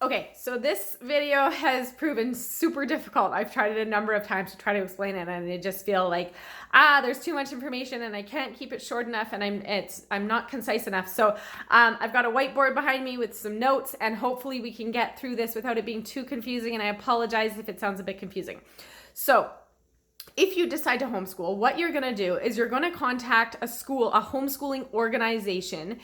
Okay, so this video has proven super difficult. I've tried it a number of times to try to explain it, and I just feel like, there's too much information and I can't keep it short enough, and I'm not concise enough. So I've got a whiteboard behind me with some notes, and hopefully we can get through this without it being too confusing, and I apologize if it sounds a bit confusing. So if you decide to homeschool, what you're gonna do is you're gonna contact a school, a homeschooling organization,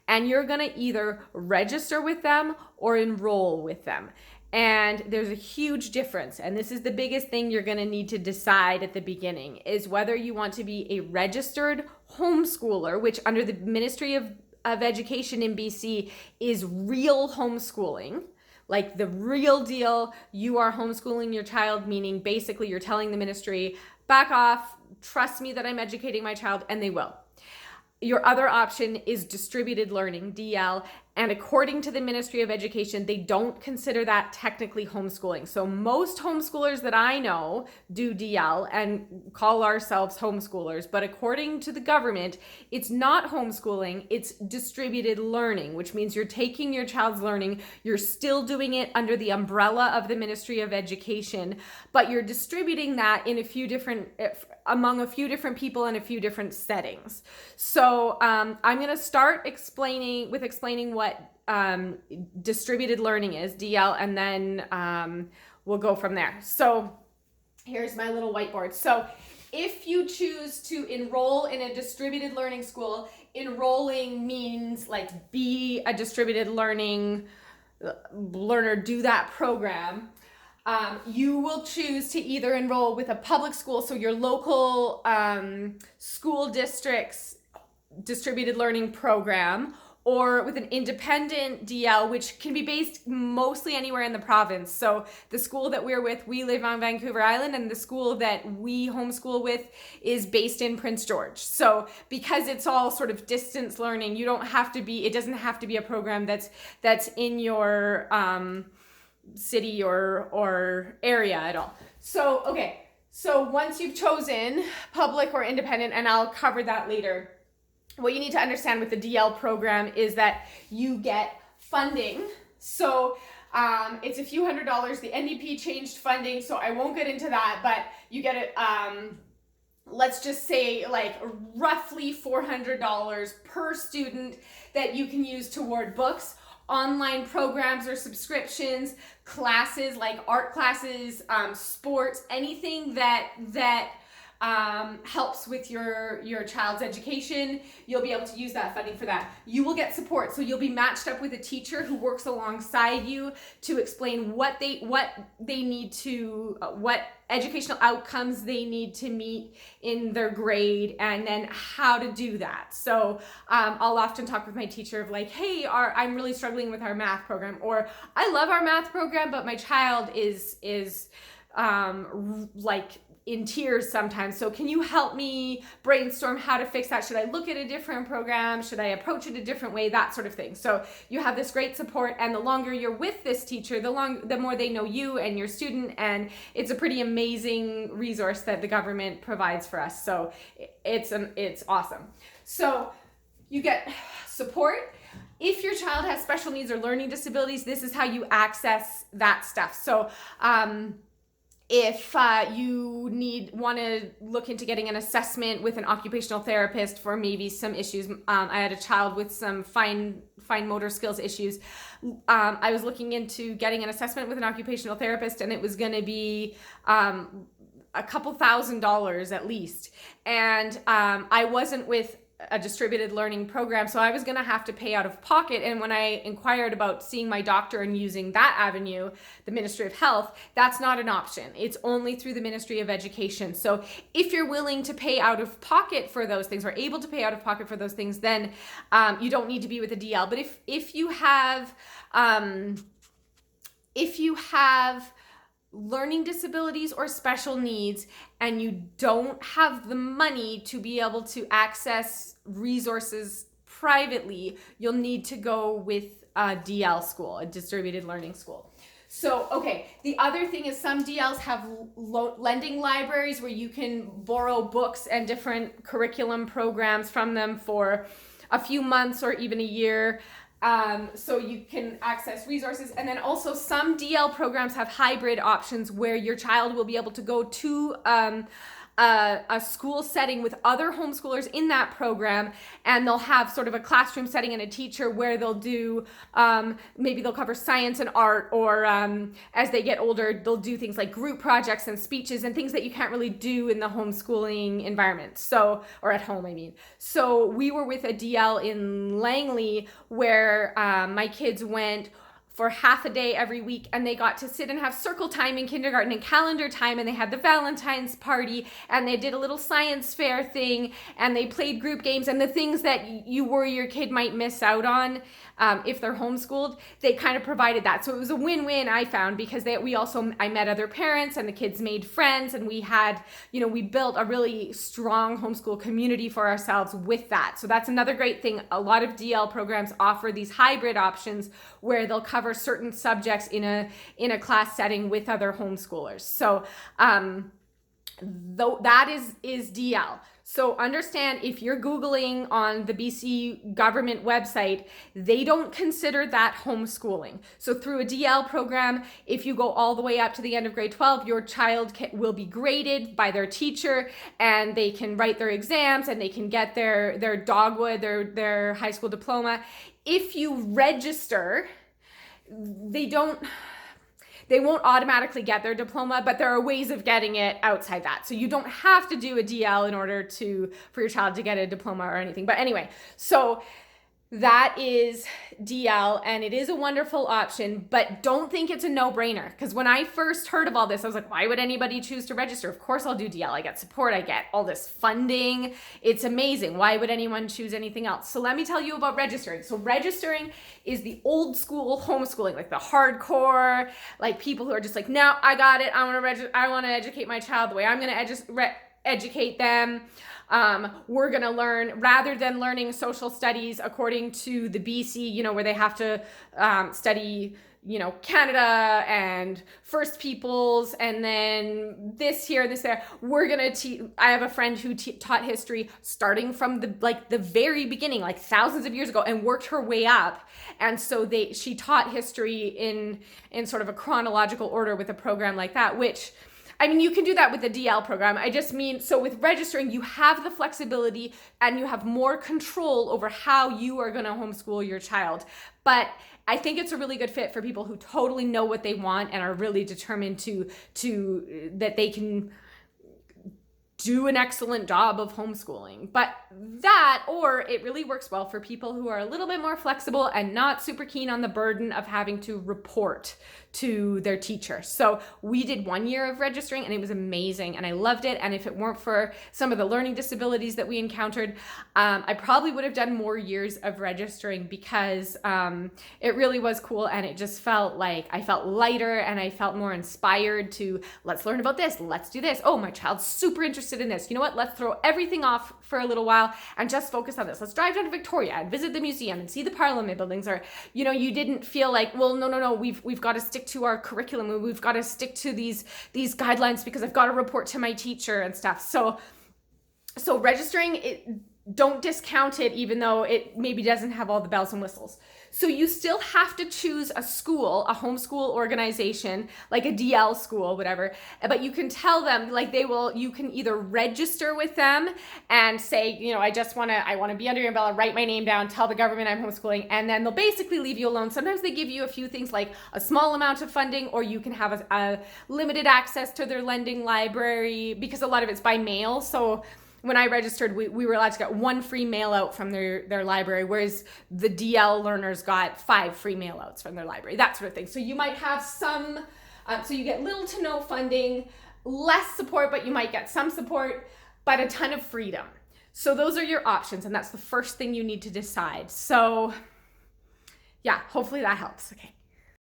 and you're gonna either register with them or enroll with them. And there's a huge difference. And this is the biggest thing you're gonna need to decide at the beginning, is whether you want to be a registered homeschooler, which under the Ministry of Education in BC is real homeschooling. Like the real deal, you are homeschooling your child, meaning basically you're telling the ministry, back off, trust me that I'm educating my child, and they will. Your other option is distributed learning, DL, and according to the Ministry of Education, they don't consider that technically homeschooling. So most homeschoolers that I know do DL and call ourselves homeschoolers, but according to the government, it's not homeschooling, it's distributed learning, which means you're taking your child's learning, you're still doing it under the umbrella of the Ministry of Education, but you're distributing that in among a few different people in a few different settings. So I'm going to start explaining what distributed learning is, DL, and then we'll go from there. So here's my little whiteboard. So if you choose to enroll in a distributed learning school, enrolling means like be a distributed learning learner, do that program. You will choose to either enroll with a public school, so your local school district's distributed learning program, or with an independent DL, which can be based mostly anywhere in the province. So the school that we're with, we live on Vancouver Island, and the school that we homeschool with is based in Prince George. So because it's all sort of distance learning, it doesn't have to be a program that's in your city or area at all. So, okay. So once you've chosen public or independent, and I'll cover that later, what you need to understand with the DL program is that you get funding. So it's a few $100s. The NDP changed funding, so I won't get into that, but you get it, let's just say like roughly $400 per student that you can use toward books, online programs or subscriptions, classes like art classes, sports, anything that helps with your child's education. You'll be able to use that funding for that. You will get support, so you'll be matched up with a teacher who works alongside you to explain what educational outcomes they need to meet in their grade, and then how to do that. So I'll often talk with my teacher of like, hey, I'm really struggling with our math program, or I love our math program, but my child is like in tears sometimes. So can you help me brainstorm how to fix that? Should I look at a different program? Should I approach it a different way? That sort of thing. So you have this great support, and the longer you're with this teacher, the more they know you and your student, and it's a pretty amazing resource that the government provides for us. So it's awesome. So you get support. If your child has special needs or learning disabilities, this is how you access that stuff. So if you want to look into getting an assessment with an occupational therapist for maybe some issues, I had a child with some fine motor skills issues. I was looking into getting an assessment with an occupational therapist, and it was going to be a couple $1,000s at least. And I wasn't with a distributed learning program, so I was going to have to pay out of pocket. And when I inquired about seeing my doctor and using that avenue, the Ministry of Health, that's not an option. It's only through the Ministry of Education. So if you're willing to pay out of pocket for those things, or able to pay out of pocket for those things, then you don't need to be with a DL. But if you have learning disabilities or special needs, and you don't have the money to be able to access resources privately, you'll need to go with a DL school, a distributed learning school. So, okay, the other thing is some DLs have lending libraries where you can borrow books and different curriculum programs from them for a few months or even a year. So you can access resources. And then also some DL programs have hybrid options where your child will be able to go to a school setting with other homeschoolers in that program, and they'll have sort of a classroom setting and a teacher where they'll do, maybe they'll cover science and art, or as they get older, they'll do things like group projects and speeches and things that you can't really do in the homeschooling environment. So, or at home, I mean. So we were with a DL in Langley where my kids went for half a day every week, and they got to sit and have circle time in kindergarten and calendar time, and they had the Valentine's party, and they did a little science fair thing, and they played group games, and the things that you worry your kid might miss out on if they're homeschooled, they kind of provided that. So it was a win-win, I found, because I met other parents, and the kids made friends, and we had, we built a really strong homeschool community for ourselves with that. So that's another great thing. A lot of DL programs offer these hybrid options where they'll cover certain subjects in a class setting with other homeschoolers. So though that is DL. So understand, if you're Googling on the BC government website, they don't consider that homeschooling. So through a DL program, if you go all the way up to the end of grade 12, your child will be graded by their teacher, and they can write their exams, and they can get their dogwood, their high school diploma. If you register, they won't automatically get their diploma, but there are ways of getting it outside that. So you don't have to do a DL in order for your child to get a diploma or anything. But anyway, so that is DL, and it is a wonderful option, but don't think it's a no-brainer. Because when I first heard of all this, I was like, why would anybody choose to register? Of course I'll do DL. I get support. I get all this funding. It's amazing. Why would anyone choose anything else? So let me tell you about registering. So registering is the old school homeschooling, like the hardcore, like people who are just like, no, I got it. I want to educate my child the way I'm going to educate them. We're going to learn, rather than learning social studies according to the BC, where they have to study, Canada and First Peoples, and then this here, this there. We're going to teach. I have a friend who taught history starting from the very beginning, like thousands of years ago, and worked her way up. And so she taught history in sort of a chronological order with a program like that, which, I mean, you can do that with the DL program. I just mean, so with registering, you have the flexibility and you have more control over how you are going to homeschool your child. But I think it's a really good fit for people who totally know what they want and are really determined to that they can do an excellent job of homeschooling. But or it really works well for people who are a little bit more flexible and not super keen on the burden of having to report to their teacher. So we did 1 year of registering, and it was amazing, and I loved it. And if it weren't for some of the learning disabilities that we encountered, I probably would have done more years of registering, because it really was cool, and it just felt like I felt lighter, and I felt more inspired to, let's learn about this, let's do this. Oh, my child's super interested in this. You know what? Let's throw everything off for a little while and just focus on this. Let's drive down to Victoria and visit the museum and see the Parliament buildings. Or, you didn't feel like, well, no, we've got to stick to our curriculum. We've got to stick to these guidelines because I've got to report to my teacher and stuff. So registering, don't discount it, even though it maybe doesn't have all the bells and whistles. So you still have to choose a school, a homeschool organization, like a DL school, whatever. But you can tell them, you can either register with them and say, I want to be under your umbrella, write my name down, tell the government I'm homeschooling, and then they'll basically leave you alone. Sometimes they give you a few things like a small amount of funding, or you can have a limited access to their lending library, because a lot of it's by mail. So when I registered, we were allowed to get 1 free mail out from their library, whereas the DL learners got 5 free mail outs from their library, that sort of thing. So you might have some, so you get little to no funding, less support, but you might get some support, but a ton of freedom. So those are your options, and that's the first thing you need to decide. So yeah, hopefully that helps. Okay.